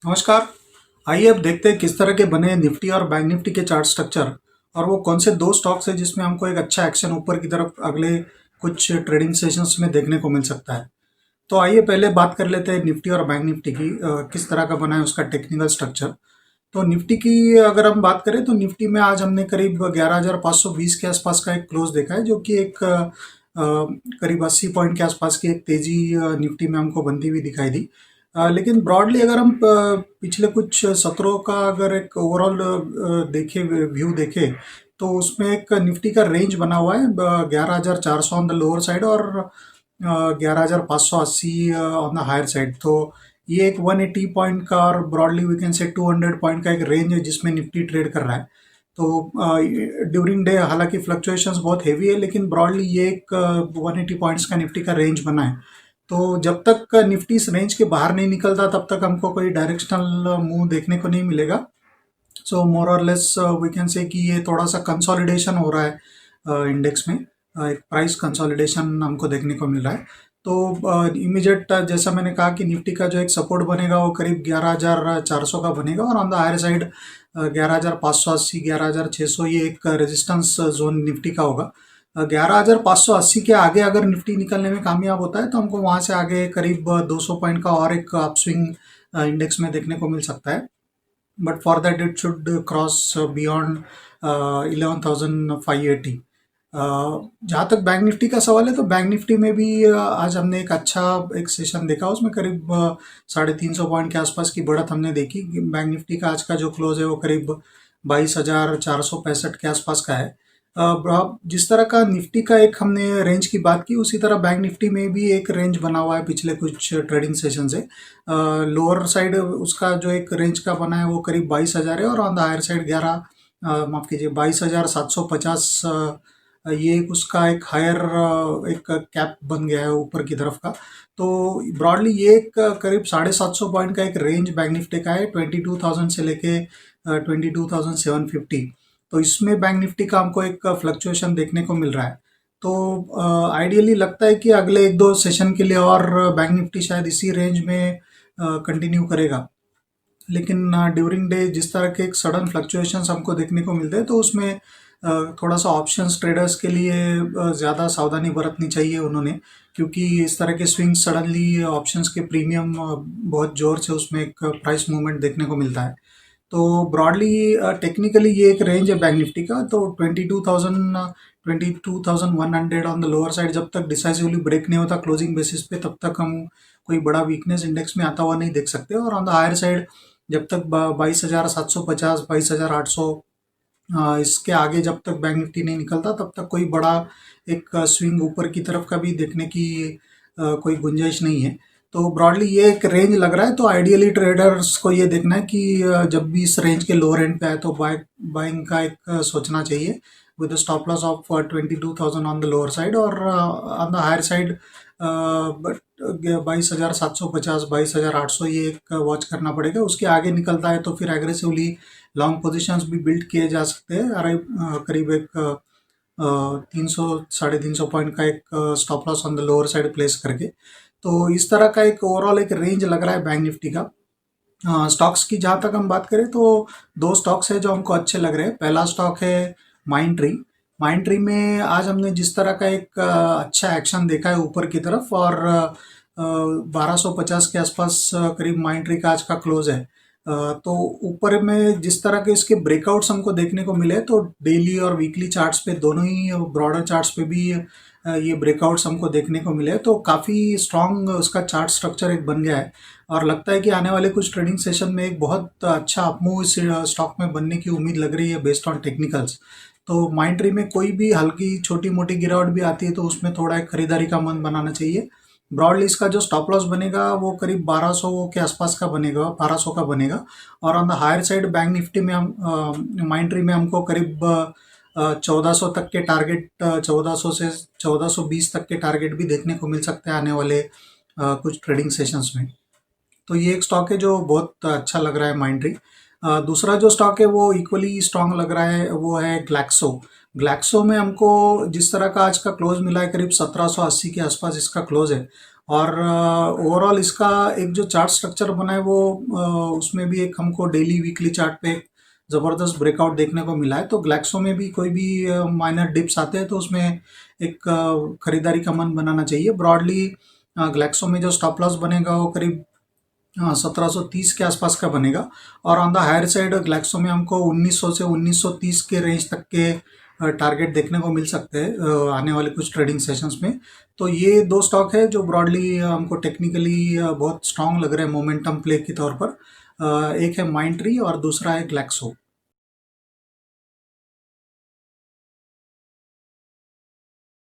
नमस्कार। आइए अब देखते हैं किस तरह के बने निफ्टी और बैंक निफ्टी के चार्ट स्ट्रक्चर और वो कौन से दो स्टॉक्स है जिसमें हमको एक अच्छा एक्शन ऊपर की तरफ अगले कुछ ट्रेडिंग सेशंस में देखने को मिल सकता है। तो आइए पहले बात कर लेते हैं निफ्टी और बैंक निफ्टी की, किस तरह का बना है उसका टेक्निकल स्ट्रक्चर। तो निफ्टी की अगर हम बात करें तो निफ्टी में आज हमने करीब 11,520 के आसपास का एक क्लोज देखा है, जो कि एक करीब 80 पॉइंट के आसपास की एक तेजी निफ्टी में हमको बनती हुई दिखाई दी। लेकिन ब्रॉडली अगर हम पिछले कुछ सत्रों का अगर एक ओवरऑल देखे व्यू देखे तो उसमें एक निफ्टी का रेंज बना हुआ है 11,400 ऑन द लोअर साइड और 11,580 ऑन द हायर साइड। तो ये एक 180 पॉइंट का और broadly we can say 200 point का एक रेंज है जिसमें निफ्टी ट्रेड कर रहा है। तो ड्यूरिंग डे हालांकि फ्लक्चुएशंस बहुत हेवी है, लेकिन ब्रॉडली ये एक 180 पॉइंट्स का निफ्टी का रेंज बना है। तो जब तक निफ्टी इस रेंज के बाहर नहीं निकलता तब तक हमको कोई डायरेक्शनल मूव देखने को नहीं मिलेगा। सो मोर और लेस वी कैन से कि ये थोड़ा सा कंसोलिडेशन हो रहा है इंडेक्स में। एक प्राइस कंसोलिडेशन हमको देखने को मिल रहा है। तो इमीडिएट जैसा मैंने कहा कि निफ्टी का जो एक सपोर्ट बनेगा वो करीब 11,400 का बनेगा और ऑन द हायर साइड 11,580 11,600 ये एक रेजिस्टेंस जोन निफ्टी का होगा। 11,580 के आगे अगर निफ्टी निकलने में कामयाब होता है तो हमको वहाँ से आगे करीब 200 पॉइंट का और एक अपस्विंग इंडेक्स में देखने को मिल सकता है। But for that it should cross beyond 11,580। जहाँ तक बैंक निफ्टी का सवाल है तो बैंक निफ्टी में भी आज हमने एक अच्छा एक सेशन देखा, उसमें करीब 350 पॉइंट के आसपास की बढ़त हमने देखी। बैंक निफ्टी का आज का जो क्लोज है वो करीब 22,465 के आसपास का है। जिस तरह का निफ्टी का एक हमने रेंज की बात की उसी तरह बैंक निफ्टी में भी एक रेंज बना हुआ है पिछले कुछ ट्रेडिंग सेशन से। लोअर साइड उसका जो एक रेंज का बना है वो करीब 22,000 है और ऑन द हायर साइड 11 माफ़ कीजिए 22,750 ये उसका एक हायर एक कैप बन गया है ऊपर की तरफ का। तो ब्रॉडली ये एक करीब 750 पॉइंट का एक रेंज बैंक निफ्टी का है, 22,000 से लेके 22,750। तो इसमें बैंक निफ्टी का हमको एक फ्लक्चुएशन देखने को मिल रहा है। तो आइडियली लगता है कि अगले एक दो सेशन के लिए और बैंक निफ्टी शायद इसी रेंज में कंटिन्यू करेगा। लेकिन ड्यूरिंग डे जिस तरह के एक सडन फ्लक्चुएशंस हमको देखने को मिलते हैं तो उसमें थोड़ा सा ऑप्शंस ट्रेडर्स के लिए ज़्यादा सावधानी बरतनी चाहिए उन्होंने, क्योंकि इस तरह के स्विंग सडनली ऑप्शंस के प्रीमियम बहुत ज़ोर से उसमें एक प्राइस मूवमेंट देखने को मिलता है। तो ब्रॉडली टेक्निकली ये एक रेंज है बैंक निफ्टी का। तो 22,100 ऑन द लोअर साइड जब तक डिसाइसिवली ब्रेक नहीं होता क्लोजिंग बेसिस पे तब तक हम कोई बड़ा वीकनेस इंडेक्स में आता हुआ नहीं देख सकते। और ऑन द हायर साइड जब तक 22,750 22,800 इसके आगे जब तक बैंक निफ्टी नहीं निकलता तब तक कोई बड़ा एक स्विंग ऊपर की तरफ का भी देखने की कोई गुंजाइश नहीं है। तो ब्रॉडली ये एक रेंज लग रहा है। तो आइडियली ट्रेडर्स को ये देखना है कि जब भी इस रेंज के लोअर एंड पे आए तो बाइंग का एक सोचना चाहिए with stop loss of 22,000 on the lower side और on the higher side but 22,750 22,800 ये एक वॉच करना पड़ेगा। उसके आगे निकलता है तो फिर एग्रेसिवली लॉन्ग पोजीशंस भी बिल्ड किए जा सकते हैं। करीब एक 300 350 पॉइंट का एक stop loss on the lower side place करके। तो इस तरह का एक ओवरऑल एक रेंज लग रहा है बैंक निफ्टी का। स्टॉक्स की जहाँ तक हम बात करें तो दो स्टॉक्स है जो हमको अच्छे लग रहे हैं। पहला स्टॉक है माइंड ट्री। माइंड ट्री में आज हमने जिस तरह का एक अच्छा एक्शन देखा है ऊपर की तरफ और 1250 के आसपास करीब माइंड ट्री का आज का क्लोज है। तो ऊपर में जिस तरह के इसके ब्रेकआउट्स हमको देखने को मिले तो डेली और वीकली चार्ट्स पे दोनों ही ब्रॉडर चार्ट्स पे भी ये ब्रेकआउट्स हमको देखने को मिले। तो काफ़ी स्ट्रॉन्ग उसका चार्ट स्ट्रक्चर एक बन गया है और लगता है कि आने वाले कुछ ट्रेडिंग सेशन में एक बहुत अच्छा अपमूव इस स्टॉक में बनने की उम्मीद लग रही है बेस्ड ऑन टेक्निकल्स। तो माइंड ट्री में कोई भी हल्की छोटी मोटी गिरावट भी आती है तो उसमें थोड़ा एक खरीदारी का मन बनाना चाहिए। ब्रॉडली इसका जो स्टॉप लॉस बनेगा वो करीब 1200 के आसपास का बनेगा, 1200 का बनेगा। और on the higher side bank nifty में हम माइंड ट्री में हमको करीब 1400 तक के टारगेट, 1400 से 1420 तक के टारगेट भी देखने को मिल सकते हैं आने वाले कुछ ट्रेडिंग सेशंस में। तो ये एक स्टॉक है जो बहुत अच्छा लग रहा है माइंड ट्री। दूसरा जो स्टॉक है वो इक्वली स्ट्रांग लग रहा है वो है ग्लैक्सो। ग्लैक्सो में हमको जिस तरह का आज का क्लोज मिला है करीब 1780 के आसपास इसका क्लोज है और ओवरऑल इसका एक जो चार्ट स्ट्रक्चर बना है वो उसमें भी एक हमको डेली वीकली चार्ट पे एक ज़बरदस्त ब्रेकआउट देखने को मिला है। तो ग्लैक्सो में भी कोई भी माइनर डिप्स आते हैं तो उसमें एक खरीदारी का मन बनाना चाहिए। ब्रॉडली ग्लैक्सो में जो स्टॉप लॉस बनेगा वो करीब 1730 के आसपास का बनेगा। और on the higher side Glaxo में हमको 1900 से 1930 के रेंज तक के टारगेट देखने को मिल सकते हैं आने वाले कुछ ट्रेडिंग सेशंस में। तो ये दो स्टॉक है जो ब्रॉडली हमको टेक्निकली बहुत स्ट्रांग लग रहे हैं मोमेंटम प्ले के तौर पर। एक है माइंड ट्री और दूसरा है ग्लैक्सो।